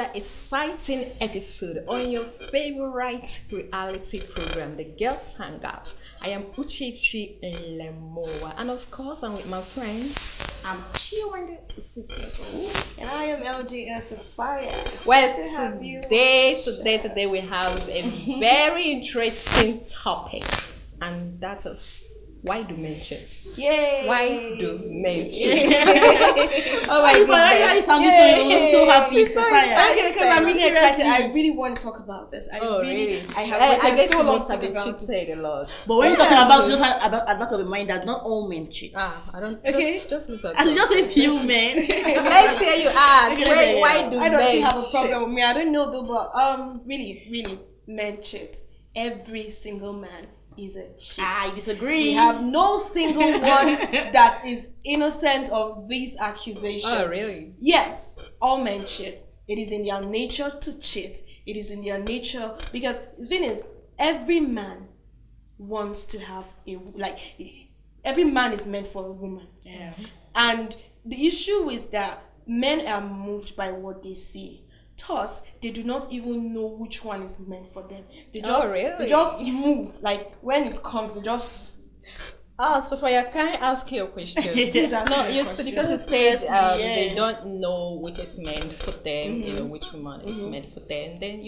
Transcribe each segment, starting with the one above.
another exciting episode on your favorite reality program, The Girls Hangout. I am Uchichi Lemoa, and of course, I'm with my friends. I'm Chiwanda Sissoko, and I am LGS Sapphire. Well, today we have a very interesting topic, and that is why do men cheat? Yay! Why do men cheat? Oh my goodness! You sound so happy, Sapphire. Okay, because I'm really excited. I really want to talk about this. I guess you must have been cheated a lot. But when you're talking about just at back of the mind that not all men cheat. I don't. Okay, just a few men. Let's hear you ask. Why do I don't men have a problem cheat? with me. I don't know though, but really, men cheat. Every single man is a cheat. I disagree. We have no single one that is innocent of these accusations. Oh, really? Yes, all men cheat. It is in their nature to cheat. It is in their nature because the thing is, every man wants to have every man is meant for a woman. Yeah. And the issue is that men are moved by what they see. Thus, they do not even know which one is meant for them. They just move. Like when it comes, they just. Sophia, can I ask you a question? Please ask me a question. Because you said they don't know which is meant for them, which woman is meant for them. Then,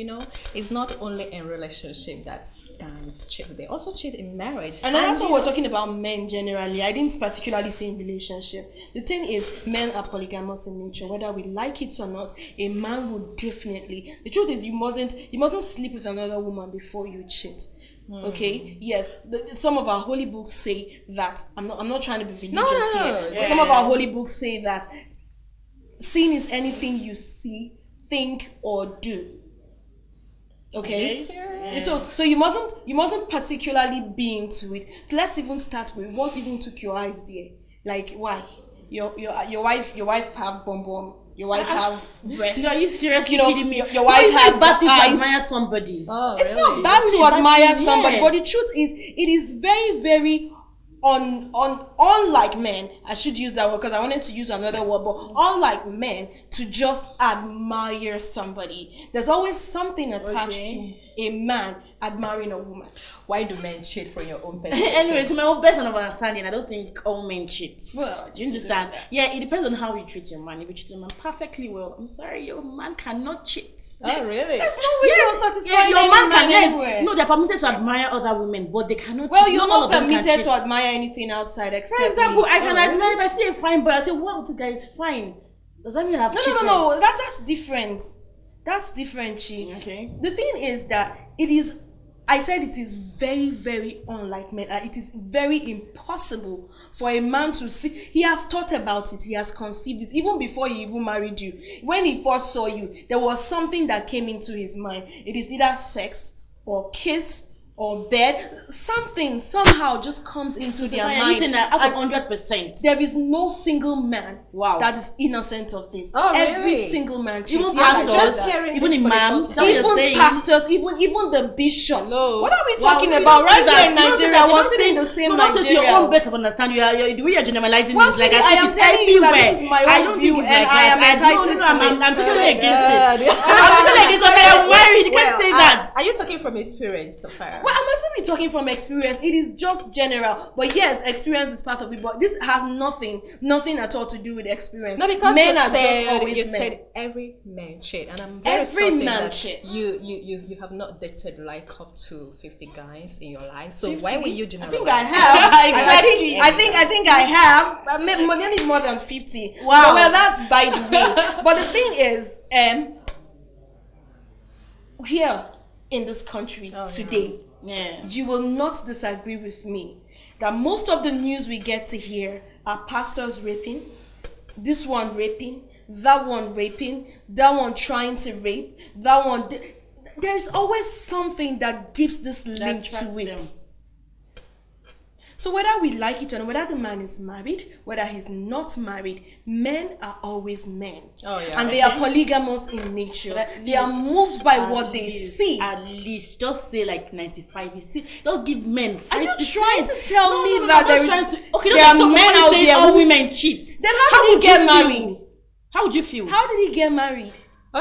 it's not only in relationship that guys cheat. They also cheat in marriage. And that's what we're talking about men generally. I didn't particularly say in relationship. The thing is, men are polygamous in nature. Whether we like it or not, a man would definitely. The truth is, you mustn't sleep with another woman before you cheat. Okay, yes, some of our holy books say that. I'm not trying to be religious here, but some of our holy books say that sin is anything you see, think, or do. Okay, so you mustn't particularly be into it. Let's even start with what even took your eyes there. Like why your wife have bum. Your wife have breasts. No, are you seriously kidding me? Your wife have bad to eyes. admire somebody. Oh, It's really? not bad to admire somebody, yeah. but the truth is, it is very, very unlike men. I should use that word because I wanted to use another word, but unlike men to just admire somebody. There's always something attached to a man admiring a woman. Why do men cheat from your own perspective? Anyway, to my own best of understanding, I don't think all men cheat. Well, Do you understand? Yeah, it depends on how you treat your man. If you treat your man perfectly well, I'm sorry, your man cannot cheat. Oh, really? There's no way you're satisfying your any man man can. anywhere. No, they're permitted to admire other women, but they cannot. Well, cheat. you're all not of them can permitted cheat. to admire anything outside except For example, me. I can admire if I see a fine boy, I say, wow, the guy is fine. Does that mean I've cheated? No. That's different. That's different, Chi. Okay. The thing is that I said it is very, very unlike men. It is very impossible for a man to see. He has thought about it. He has conceived it. Even before he even married you. When he first saw you, there was something that came into his mind. It is either sex or kiss or bed. Something somehow just comes into their mind. Listen, out of 100%. There is no single man Wow. that is innocent of this. Oh, Every really? single man cheats. Even Yes, I pastors, said just that. hearing even this for the imams, first that's what you're Even saying. pastors, even the bishops. No. What are we Wow, talking you about? don't Right say here in that. You don't say Nigeria, that. we're You're still in not the same saying- no, that's your own Nigeria. best of understanding. The way you're generalizing Well, is like I am it's telling you that everywhere. this is my I own don't view think it's and like I am that. entitled to it. I'm totally against it. God. I'm totally against it. I am married. You can't say that. Are you talking from experience so far? Well, I'm not simply talking from experience. It is just general. But yes, experience is part of it. But this has nothing at all to do with experience. No, because men you are said, just always you men. said every man cheat, and I'm very Every certain man that cheats. you have not dated like up to 50 guys in your life. So 50? why will you I generalize? think I have. Exactly. I think I have. Maybe more than 50. Wow. But, well, that's by the way. But the thing is, here in this country today, Yeah. you will not disagree with me that most of the news we get to hear are pastors raping, this one raping, that one raping, that one trying to rape, that one. There's always something that gives this link to attracts it. them. So whether we like it or not, whether the man is married, whether he's not married, men are always men. Oh, yeah. And they are polygamous in nature. At They are least- moved by at what they least- see. At least, just say like 95. You still just give men. 5%. Are you trying to tell No, me no, that I'm there not is- trying to, okay, there don't are so men men out saying there all who- women cheat? Then how did he would get you married? feel? How would you feel? How did he get married?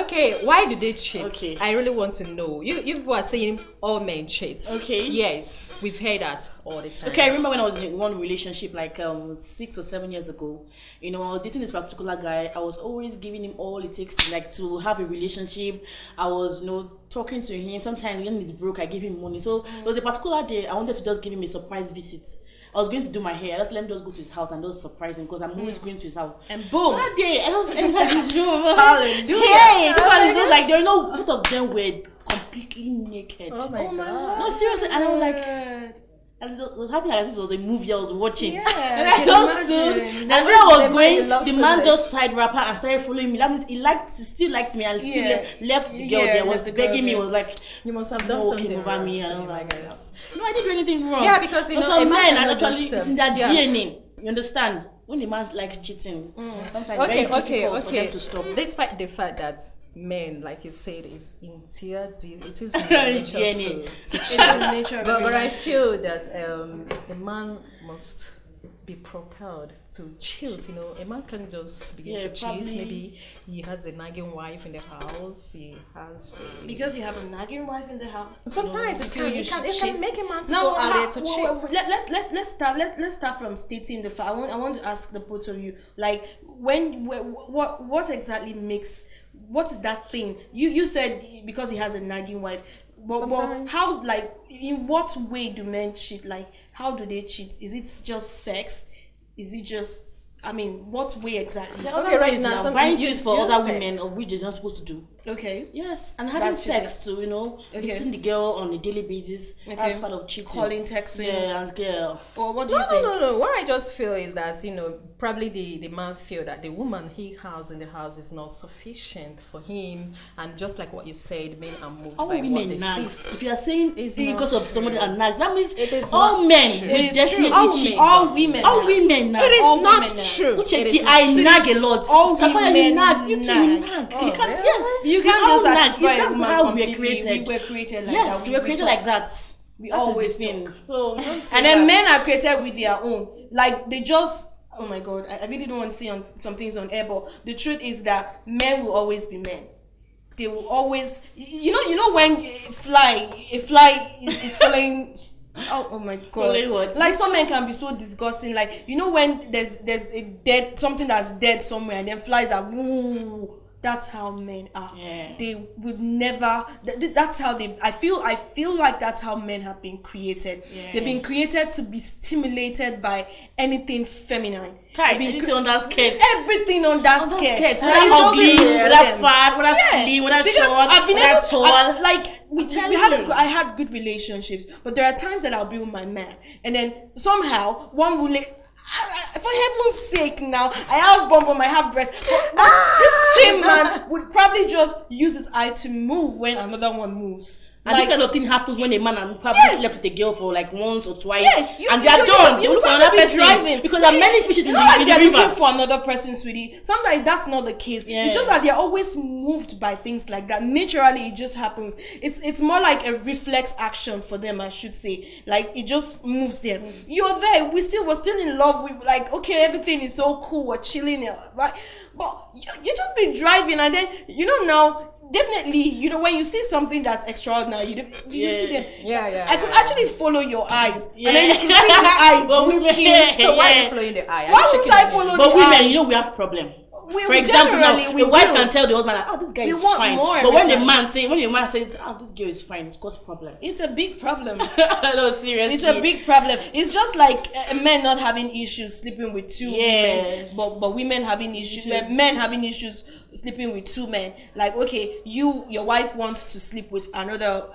Okay, why do they cheat? Okay. I really want to know. You people are saying all men cheat. Okay. Yes, we've heard that all the time. Okay, I remember when I was in one relationship like 6 or 7 years ago. You know, I was dating this particular guy. I was always giving him all it takes to have a relationship. I was, talking to him. Sometimes when he's broke, I give him money. So there was a particular day I wanted to just give him a surprise visit. I was going to do my hair. I just let him just go to his house and just surprise him because I'm always going to his house. And boom. So that day, I just entered his room. Hallelujah. Hey, this one is just like, both of them were completely naked. Oh my god. No, seriously. And I was like, and it was happening as if it was a movie I was watching. Yeah, and I I can just imagine. stood, and when I was the man going, you love the so man much. just tied wrapper and started following me. That means he still liked me and still left the girl there. Was left the girl begging me, there. was like, You must have done no, something came over wrong me to and him, I'm like, I guess. no, I didn't do anything wrong. Yeah, because, But a some man men cannot actually just, it's in their yeah. DNA. You understand? When a man likes cheating, sometimes it's very difficult for them to stop. Despite the fact that men, like you said, is in tier D, it is in their nature DNA. to It cheat. is nature of But every I man. feel that a man must be propelled to cheat. A man can just begin to cheat. probably. Maybe he has a nagging wife in the house. He has Because you have a nagging wife in the house. sometimes you feel you should it can cheat. make a man to Now, go out there to cheat. let's start from stating the fact. I want to ask the both of you, like, what exactly makes, what is that thing? You said because he has a nagging wife. But Sometimes. how, like, in what way do men cheat? Like, how do they cheat? Is it just sex? Is it just, what way exactly? There are Okay, other right ways now, now, some- buying you- things for you other said- women of which they're not supposed to do. Okay. Yes, and having That's sex too, visiting the girl on a daily basis. That's part of cheating. Calling, texting. Yeah, and girl. Or what do you No, think? no. What I just feel is that, probably the man feel that the woman he has in the house is not sufficient for him. And just like what you said, men are moved All by what women they nags. see. If you are saying It's because not of somebody true. that nags, that means It is all not men true. will It is definitely true. cheat. All women. All women nag. It is All not women nag. true. It Uchechi, is not I true. nag a lot. All Sapphire, you women nag. You too, you nag. nag. Oh, You can't, really? yes. You can't We all just nag. satisfy a That's woman how we were completely. created. We were created like Yes, that. we were created talk. like that. We That is always the thing. talk. So, don't say And then that. men are created with their own. Like, they just, oh my god, I really don't want to say on some things on air, but the truth is that men will always be men. They will always, you know when a fly is following. Oh my god! Following what? Like, some men can be so disgusting. Like, when there's a something that's dead somewhere, and then flies are woo. That's how men are. Yeah. They would never. That's how they. I feel like that's how men have been created. Yeah. They've been created to be stimulated by anything feminine. Kai, They've been anything on that skirt. Everything on that On that skirt. skirt. Like, you Whether just ugly, move whether them. fat, whether slim, whether Because short, I've been whether able tall. like we tell had you. I had good relationships, but there are times that I'll be with my man, and then somehow one will. For heaven's sake, now I have bum, I have breast. But this same man would probably just use his eye to move when another one moves. And this kind of thing happens when a man and probably Yes. slept with a girl for like once or twice, Yeah, and they are done. They you look for will another probably be person driving. because there are many fishes in Not like the they're river. looking for another person, sweetie. Sometimes that's not the case. Yeah. It's just that they're always moved by things like that. Naturally, it just happens. It's more like a reflex action for them, I should say. Like, it just moves them. You're there. We're still in love. We like, okay, everything is so cool. We're chilling, right? But you just be driving, and then now. Definitely, when you see something that's extraordinary, you see them. Yeah. I could actually follow your eyes, Yeah. and then you can see the eye But we- looking. So why are Yeah. you following the eye? Are Why you wouldn't checking I the follow But the women, eye? we have problem. We For example, now, generally, we the wife do. can tell the husband, like, this guy We is want fine. more But every when the time. man says, this girl is fine, it's cause problem. It's a big problem. No, seriously. It's a big problem. It's just like men not having issues sleeping with two Yeah. women, but women having issues. Men having issues sleeping with two men. Like, okay, your wife wants to sleep with another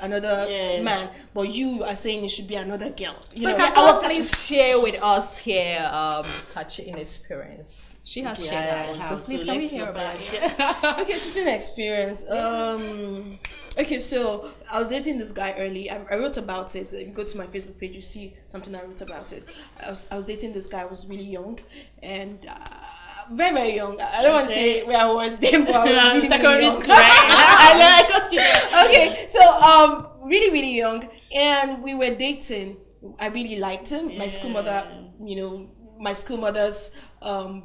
Yeah. man, but you are saying it should be another girl. You So know? can someone please share with us here her cheating experience? She has shared that one. So please can we hear about it? Okay, cheating experience. Okay, so I was dating this guy early. I wrote about it. If you go to my Facebook page, you see something I wrote about it. I was dating this guy. I was really young, and very, very young. I don't want to say where I was then, but I was really, really Secondary young. school, right? I know, I got you. Okay, so really, really young, and we were dating. I really liked him. My school mother, my school mother's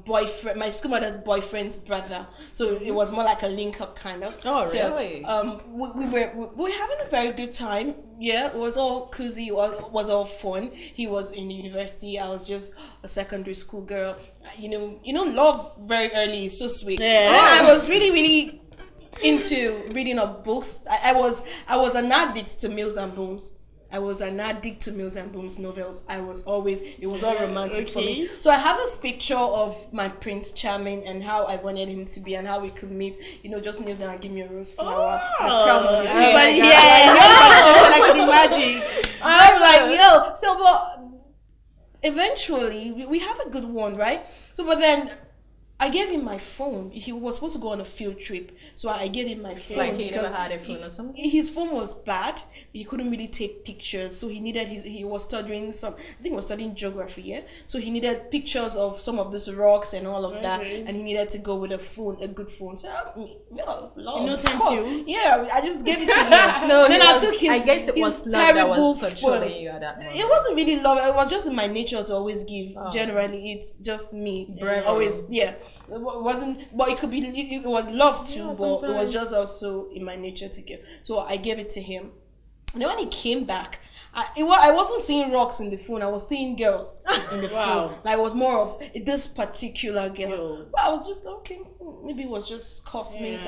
boyfriend, my school mother's boyfriend's brother. So it was more like a link up kind of. Oh, So, really? we were having a very good time. Yeah, it was all cozy, was all fun. He was in university. I was just a secondary school girl. Love very early is so sweet. Yeah. And then I was really, really into reading of books. I was an addict to Mills and Boons. I was an addict to Mills and Boons novels. It was all romantic for me. So I have this picture of my Prince Charming and how I wanted him to be and how we could meet. Just kneel down and give me a rose flower, a crown on his head. I can imagine. I'm like, yo. So, but eventually we have a good one, right? So, but then I gave him my phone. He was supposed to go on a field trip, so I gave him my phone. Like he never had a phone or something? His phone was bad. He couldn't really take pictures, so he was studying he was studying geography, yeah? So he needed pictures of some of these rocks and all of that, and he needed to go with a good phone. So, Innocent you? Yeah, I just gave it to him. No, and then I took I guess it was love that was controlling phone. you at that moment. It wasn't really love. It was just in my nature to always give. Generally, it's just me. Bravo. Always, yeah. It wasn't, but it could be. It was love too, but it was just also in my nature to give. So I gave it to him. And then when he came back, I wasn't seeing rocks in the phone. I was seeing girls in the phone. Like, I was more of this particular girl. But I was just okay. Maybe it was just cosmate.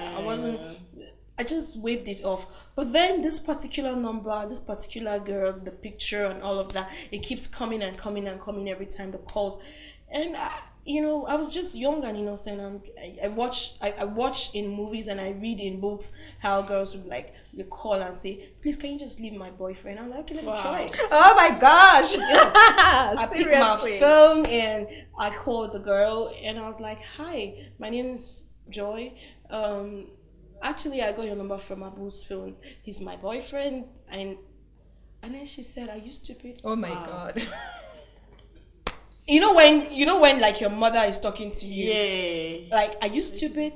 I just waved it off. But then this particular number, this particular girl, the picture and all of that, it keeps coming and coming and coming every time the calls. And I was just young and innocent, and I watch in movies and I read in books how girls would they call and say, "Please, can you just leave my boyfriend?" I'm like, "Okay, let me try it." Oh my gosh! I picked my phone and I called the girl and I was like, "Hi, my name is Joy. Actually, I got your number from Abu's phone. He's my boyfriend." And then she said, "Are you stupid?" Oh my god! You know when like your mother is talking to you. Yeah. Like, are you stupid?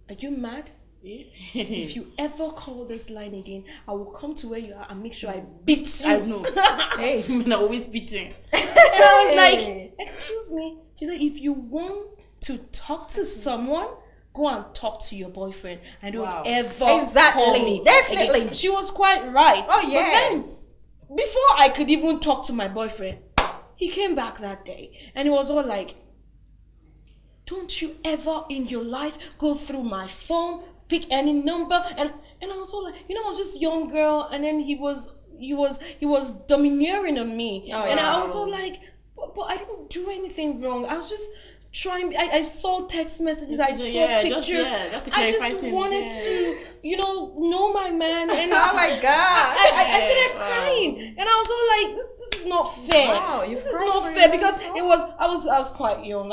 Are you mad? Yeah. If you ever call this line again, I will come to where you are and make sure I beat you. I know. Hey, Men are always beating. And I was like, excuse me. She said, if you want to talk to someone, go and talk to your boyfriend and don't ever call me. Definitely. Again. She was quite right. Oh, But yes. then, before I could even talk to my boyfriend, he came back that day and it was all like, don't you ever in your life go through my phone, pick any number, and I was all like, I was just a young girl, and then he was domineering on me, and I was all like, but I didn't do anything wrong. I was just trying. I saw text messages, I saw pictures. I just wanted to, know my man. And Oh my god! I started crying, and I was all like, "This is not fair. Wow, this is not fair." Because it was, I was quite young.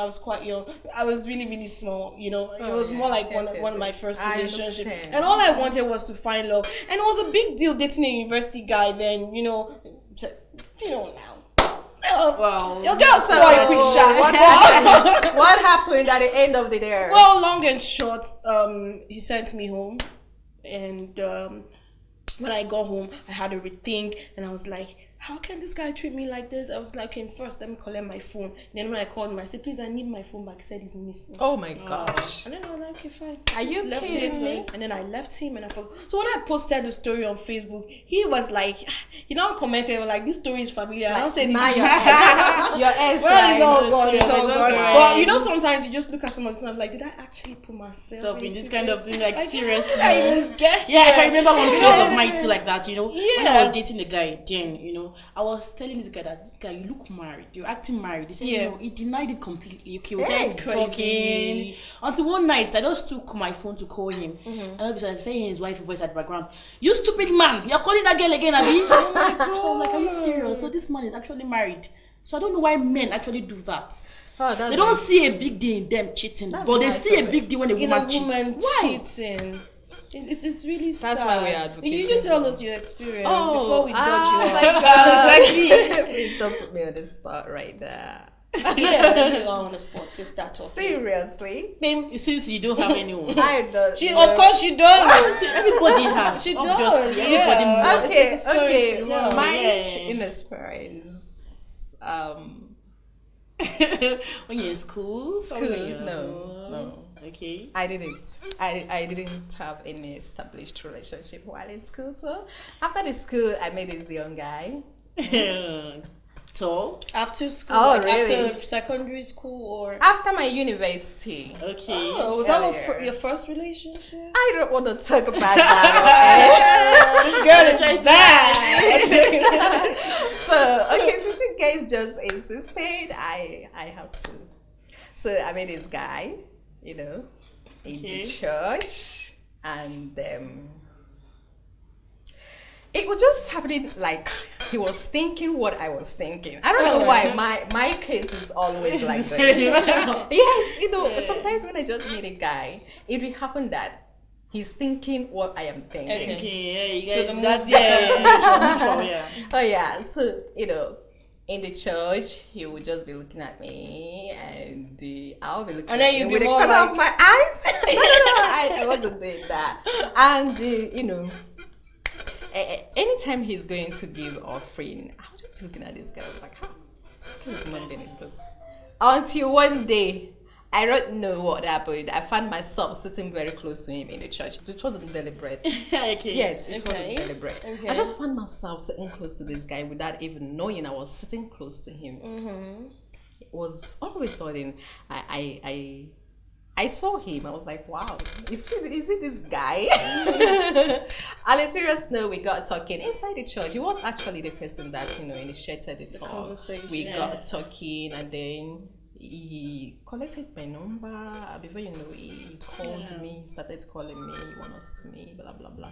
I was really, really small. It was more like one of my first relationships, and all I wanted was to find love. And it was a big deal dating a university guy. Then now. Wow. Your girl spoiled quick shot. What happened at the end of the day? Well, long and short, he sent me home, and when I got home, I had to rethink, and I was like, how can this guy treat me like this? I was like, okay, first let me collect my phone. Then when I called him, I said, please, I need my phone back. He said he's missing. Oh my gosh! And then I was like, okay, fine. Are you kidding me? And then I left him, and I forgot. So when I posted the story on Facebook, he was like, he now commented like, this story is familiar. And I said, Now your ex. well, it's all gone. It's all it's gone. okay. But sometimes you just look at someone and I'm like, did I actually put myself So in into this kind of thing, like seriously. I even get Yeah, here? I remember one case of mine too, like that. When I Yeah. was dating the guy, then I was telling this guy that this guy, you look married, you're acting married. He said, Yeah. he denied it completely. Okay, we Hey, started crazy. talking until one night I just took my phone to call him, and all of a sudden I was saying his wife's voice at the background. You stupid man, you're calling that girl again, Abby. Oh my god! I'm like, are you serious? So this man is actually married. So I don't know why men actually do that. Oh, that's They don't see a big deal in them cheating, That's but they nice see a of it. big deal when a In woman a cheats. woman Why? cheating. It's really sad. That's why we are advocating You tell for- us your experience Oh, before we dodge you my off. god! Exactly. Please don't put me on the spot right there. Yeah, you are on the spot. So start talking. Seriously? Babe, It seems you don't have anyone. I don't. She, know. of course, she does. Everybody has. She Obviously, does, everybody yeah. must. Okay. Okay, It's a story okay. to tell. My Yeah. inexperience. When you're in school? No. Okay. I didn't have any established relationship while in school. So after the school, I met this young guy. Tall? After school, Oh, like really? after secondary school, or After my university. Okay. oh, was that Earlier. your first relationship? I don't want to talk about that. This girl is bad. So okay, since you guys just insisted, I have to. So I met this guy, in the church, and it was just happening like he was thinking what I was thinking. I don't know why my case is always like this. Yes, sometimes when I just meet a guy, it will happen that he's thinking what I am thinking. Okay, yeah, you So guys, the that's mutual, yeah. Oh yeah, so in the church, he would just be looking at me, and I'll be looking And then at him you'd with be the more corner like- of my eyes. I wasn't doing that. And anytime he's going to give offering, I'll just be looking at this guy. I was like, how can human being is this? Until one day, I don't know what happened. I found myself sitting very close to him in the church. It wasn't deliberate. Okay. Yes, it Okay. wasn't deliberate. Okay. I just found myself sitting close to this guy without even knowing I was sitting close to him. It was all of a sudden, I saw him. I was like, wow, is it this guy? On a serious note, we got talking inside the church. He was actually the person that, initiated the talk. conversation. We got talking, and then he collected my number. Before he called me, started calling me, he wanted us to me, blah, blah, blah.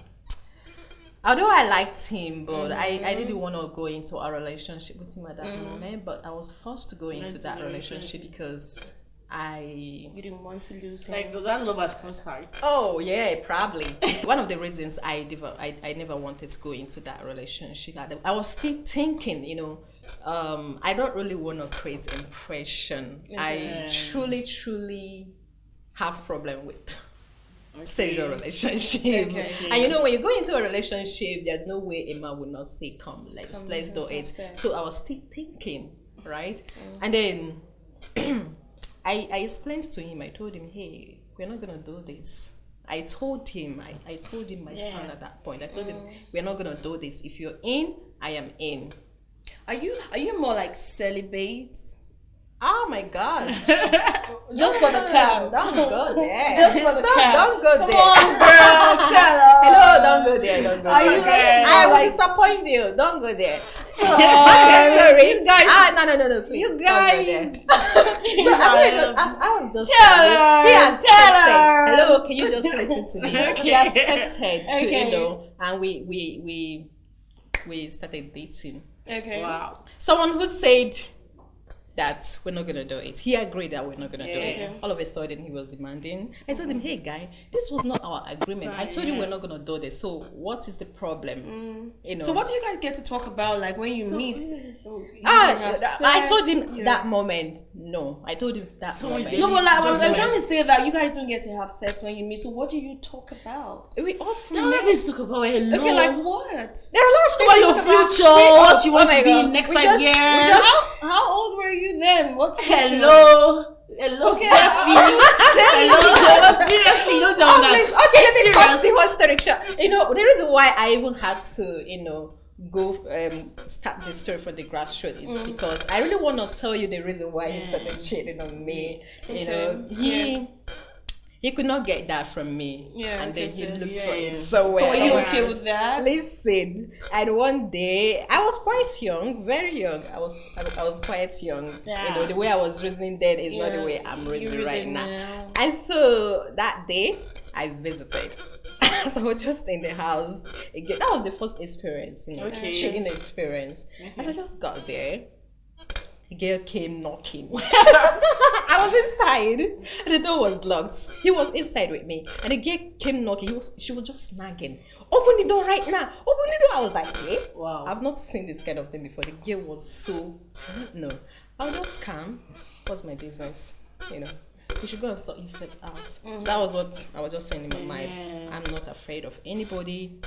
Although I liked him, but I didn't want to go into a relationship with him at that moment, but I was forced to go into that relationship because You didn't want to lose him. Like, was that love at first sight? Oh yeah, probably. One of the reasons I never wanted to go into that relationship. I was still thinking, I don't really want to create impression. I truly have problem with sexual relationship. Okay. And when you go into a relationship, there's no way a man would not say, "Come, let's do it." sex. So I was still thinking, right? And then I explained to him. I told him, "Hey, we're not gonna do this." I told him my stand at that point. I told him, "We're not gonna do this. If you're in, I am in." Are you more like celibate? Oh my God! Just for the cam. Don't go there. Just for the cam. Don't go Come there. on, girl, tell her. Hello, don't go there. Don't go Are there. you like- I will like- disappoint you. Don't go there. So, Oh, sorry. you guys- No, please. You don't go there. guys. So I was just Tell telling us, you, he accepted. tell us. Hello, can you just listen to me? He accepted to, Okay. and we started dating. Okay. Wow. Someone who said that we're not gonna do it. He agreed that we're not gonna do it. Okay. All of a sudden, he was demanding. I told him, "Hey, guy, this was not our agreement. I told you we're not gonna do this. So what is the problem? So what do you guys get to talk about, like, when you meet? I told him that moment. No, I told him that moment. No, but like, I'm Just trying to say that you guys don't get to have sex when you meet. So what do you talk about? We often No, let's talk about hello. Okay, like what? there are a lot of Talk about things your to talk about. future, what you want my to be God. in next We 5 just- years. we just- How old were you then? What? Hello. Okay. Hello. Seriously, don't tell me Please, that. okay, let me cut the Serious. whole story short. The reason why I even had to, go start the story from the grassroots is because I really want to tell you the reason why he started cheating on me. He could not get that from me. Yeah, And then he okay, so- looked yeah, for yeah. it somewhere. So are you else. okay with that? Listen, and one day I was quite young, very young. I was quite young. Yeah. The way I was reasoning then is not the Yeah, way I'm you reasoning right reason now. now. And so that day I visited. So I was just in the house again. That was the first experience, Okay. cheating experience. As I just got there, the girl came knocking. I was inside, and the door was locked. He was inside with me, and the girl came knocking. She was just nagging. Open the door right now. Open the door. I was like, hey, Wow. I've not seen this kind of thing before. The girl was so, no. I was just calm. What's my business? You should go and sort yourself out. That was what I was just saying in my mind. I'm not afraid of anybody.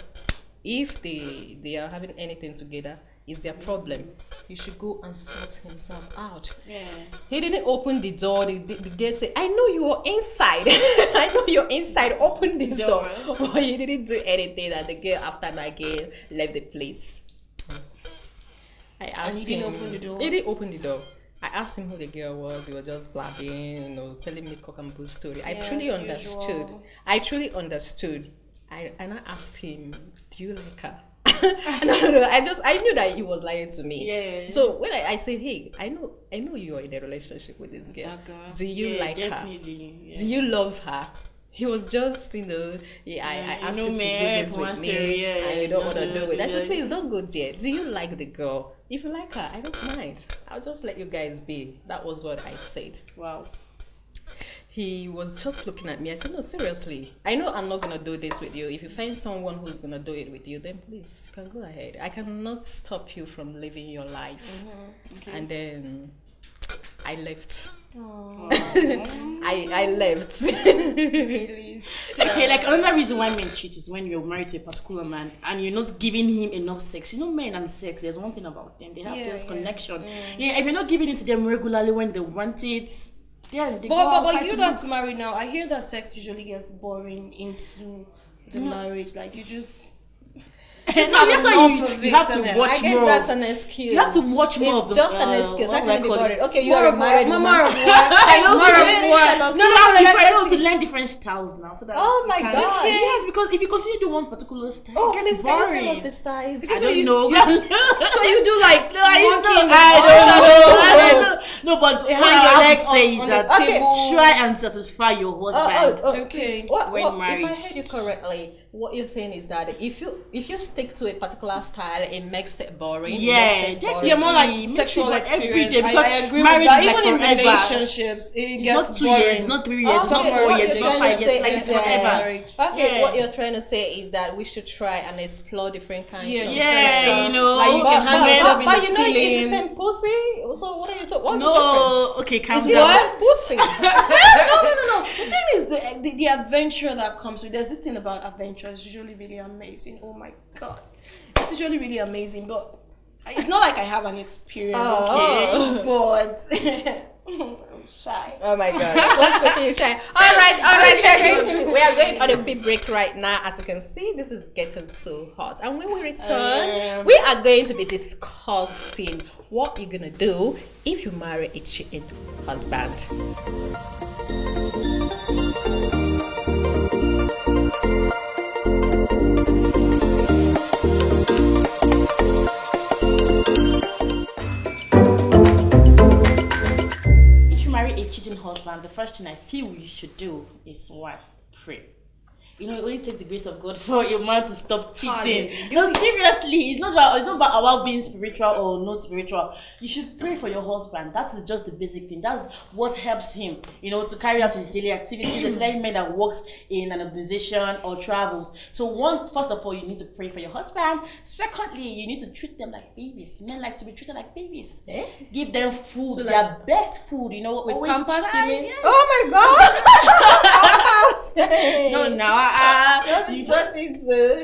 If they are having anything together, it's their problem. he should go and sort himself out. Yeah. He didn't open the door. The girl said, I know you're inside. I know you're inside. Open this door. But he didn't do anything. And the girl, after that girl, left the place. I asked he him. didn't open the door? He didn't open the door. I asked him who the girl was. He was just blabbing, telling me cock and bull story. I truly as understood. usual. I truly understood. And I asked him, do you like her? No. I knew that he was lying to me. Yeah. So when I said, hey, I know you are in a relationship with this girl. That girl. Do you like her? Definitely. Yeah. Do you love her? He was just, I asked you to do this with me, and you don't want to do it. I said, please don't go there. Do you like the girl? If you like her, I don't mind. I'll just let you guys be. That was what I said. Wow. He was just looking at me. I said, no, seriously. I know I'm not going to do this with you. If you find someone who's going to do it with you, then please, you can go ahead. I cannot stop you from living your life. Okay. And then I left. Oh. I left. Really sad. Okay, like another reason why men cheat is when you're married to a particular man and you're not giving him enough sex. Men and sex, there's one thing about them. They have this connection. Yeah, if you're not giving it to them regularly when they want it, yeah, they go But outside you to that's married now, I hear that sex usually gets boring into the marriage. Like you just No, have that's why enough of you it have to somehow. watch I guess more. that's an excuse. You have to watch more It's of the, just an excuse. How what can it be do I call boring? it? Okay, you are a married woman. Mama of what? I know, Mama but of you what? No, So you let's have see. to learn different styles now. So that Oh my you can- God. Okay. Yes, because if you continue to do one particular style, Oh, it gets please, can you boring. tell us the styles? I don't know. So you do like No, I walking don't know. No, but what Behind I your have leg to say on is the that table. try and satisfy your husband. Okay. Please, When if married. I heard you correctly, what you're saying is that if you stick to a particular style, it makes it boring. It Yeah, makes it boring. Yeah, more like Me sexual too, but every experience. day, because I agree with marriage that. is like Even in forever. relationships, it It's gets not 2 boring. years, it's not 3 years, it's not Okay, 4 what years, you're it's not trying to 5 years. say Like is it's that- forever. Okay, Yeah. what you're trying to say is that we should try and explore different kinds of Yeah, sex. you know. Like you can hang but- yourself in But the you know, it's the ceiling. same pussy. So what are you talking? What's the difference? No, okay, calm It's down. what? Pussy. No. The thing is, the adventure that comes with there's this thing about adventure is usually really amazing. Oh my god, it's usually really amazing. But it's not like I have an experience. But I'm shy. Oh my gosh. Let's look at you shine. All right. We are going on a big break right now. As you can see, this is getting so hot. And when we return, we are going to be discussing what you're gonna do if you marry a cheating husband. If you marry a cheating husband, the first thing I feel you should do is what? Pray. It only takes the grace of God for a man to stop cheating. No, seriously, it's not about being spiritual or not spiritual. You should pray for your husband. That is just the basic thing. That's what helps him, to carry out his daily activities, especially men that works in an organization or travels. So first of all, you need to pray for your husband. Secondly, you need to treat them like babies. Men like to be treated like babies. Give them food, their best food, With always Pampers, try. you mean? Yes. Oh my god! No,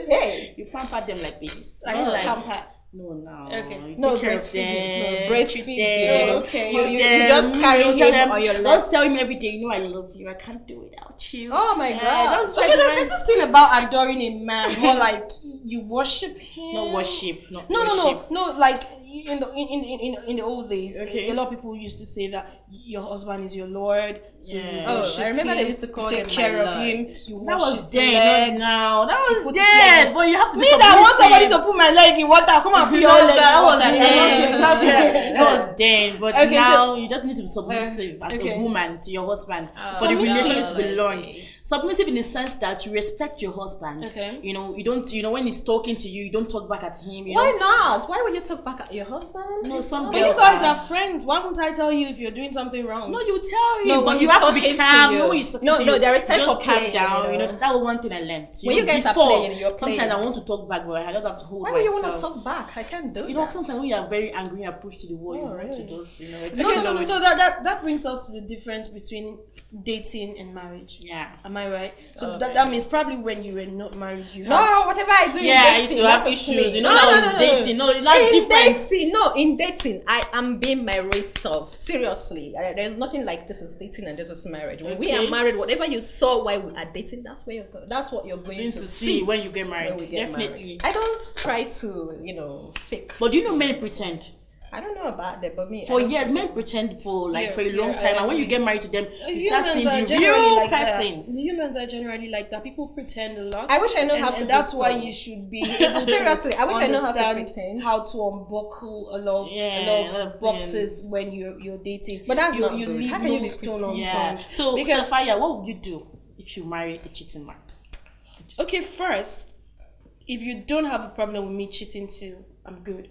Hey. you pamper them like babies. Like Not Pampers. No. Okay. You No take care of breastfeeding. them, No breastfeeding. treat them, Oh, okay. hug You them, just carry tell him them, on your don't laps. tell him every day, I love you. I can't do without you. Oh my Yeah, god. that's Okay, there's this thing about adoring a man. More like you worship him. not worship. Not No. worship. Like in the old days, Okay. a lot of people used to say that your husband is your Lord. So you Yeah. Oh, worship I remember they him, used to call take him care my of Lord. him. You That wash was his then, legs. not now. That He was put his then. leg- But you have to be Me that want somebody submissive. to put my leg in water. Come and put your No, own leg that in was water. then. That was then. But Okay, so- now you just need to be submissive as okay. a woman to your husband for the Submissive. relationship to be Okay. long. Submissive in the sense that you respect your husband. Okay. You don't. When he's talking to you, you don't talk back at him. Why not? Why would you talk back at your husband? No, some But you girls guys are friends. Why won't I tell you if you're doing something wrong? No, you tell him. No, but when you he's have to be talking to calm. you. No, when he's talking No, to no, you, there is time just for calm playing, down. you know. That was one thing I learned. When you guys are before, playing, you're sometimes playing. I want to talk back, but I don't have to hold Why would you want to myself. talk back? I can't do You know, that. sometimes when you are very angry and pushed to the wall, you Oh, want to really? just, Okay, so that brings us to the difference between dating and marriage. Yeah. Am I I right? So that means probably when you were not married, you had. No, whatever I do in Yeah, I dating, used to have that is issues. me. You know, I was dating. No, it's not in different. dating, no, in dating, I am being my real self. Seriously, there's nothing like this is dating and this is marriage. When we are married, whatever you saw while we are dating, that's what you're going to see when you get married. when we get Definitely. married. I don't try to, fake. But do you know men pretend? I don't know about that, but me. For years, men pretend for a long time, and when you get married to them, you start seeing Humans the are generally real like that. person. The humans are generally like that. People pretend a lot. I wish I know how to. And that's do why so. you should be able to Seriously, I wish I know how to understand pretend. how to unbuckle a lot of boxes when you're dating. But that's not you good. leave How can you no be stone pretending? Yeah. unturned. So, because Fire, what would you do if you marry a cheating man? okay, first, if you don't have a problem with me cheating too, I'm good.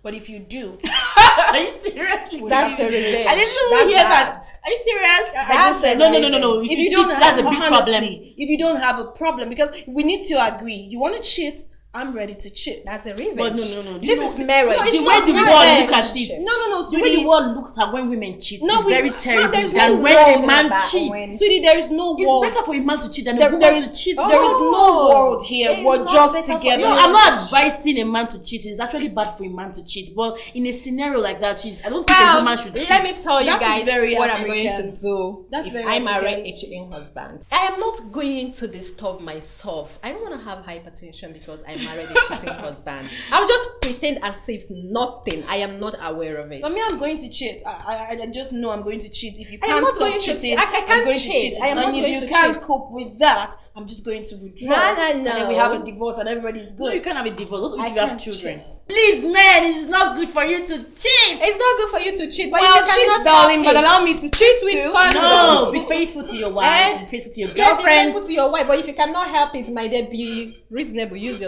But if you do, Are you serious? That's a revenge. I didn't That's hear that. bad. Are you serious? I just said No. If you don't cheat, have that's a big honestly, problem. if you don't have a problem, because we need to agree. You want to cheat, I'm ready to cheat. That's a revenge. But no. This is marriage. No, it's The not way the marriage. world look at it. No, The way the sweetie. world looks at when women cheat is very terrible. there's Than no when world a man about cheats. when- Sweetie, there is no It's world. better for a man to cheat than a There woman is to cheat. there is no world here. It's We're not just better for together. No, you. I'm not advising a man to cheat. It's actually bad for a man to cheat. But in a scenario like that, I don't think a woman should cheat. Let me tell you That is guys very what African. I'm going to do That's if very I marry African. a cheating husband. I am not going to disturb myself. I don't want to have hypertension because I married a cheating husband. I'll just pretend as if nothing. I am not aware of it. I mean, I'm going to cheat. I just know I'm going to cheat. If you I am can't not stop going to cheating, cheat. I can't I'm going cheat. to cheat. I am and not if going you to can't cheat. cope with that, I'm just going to withdraw. No. And then we have a divorce and everybody's No, you good. can't have a divorce. What I if you have can't children? cheat. Please, man, it's not good for you to cheat. It's not good for you to cheat, but Well, you cannot cheat, darling, help but it. allow me to cheat with too. condom. No, be faithful to your wife. Eh? Be faithful to your Yeah, be girlfriend. faithful to your wife, but if you cannot help it, my dear, be reasonable. Use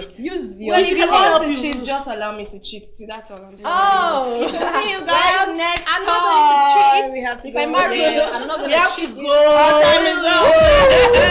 your. Well, if you cannot want help to you. cheat, just allow me to cheat too. That's all I'm saying. Oh, So see you guys Well, next I'm time. not going to cheat. We have to If go. I marry you, I'm not We going have to to cheat. go. Our time is up.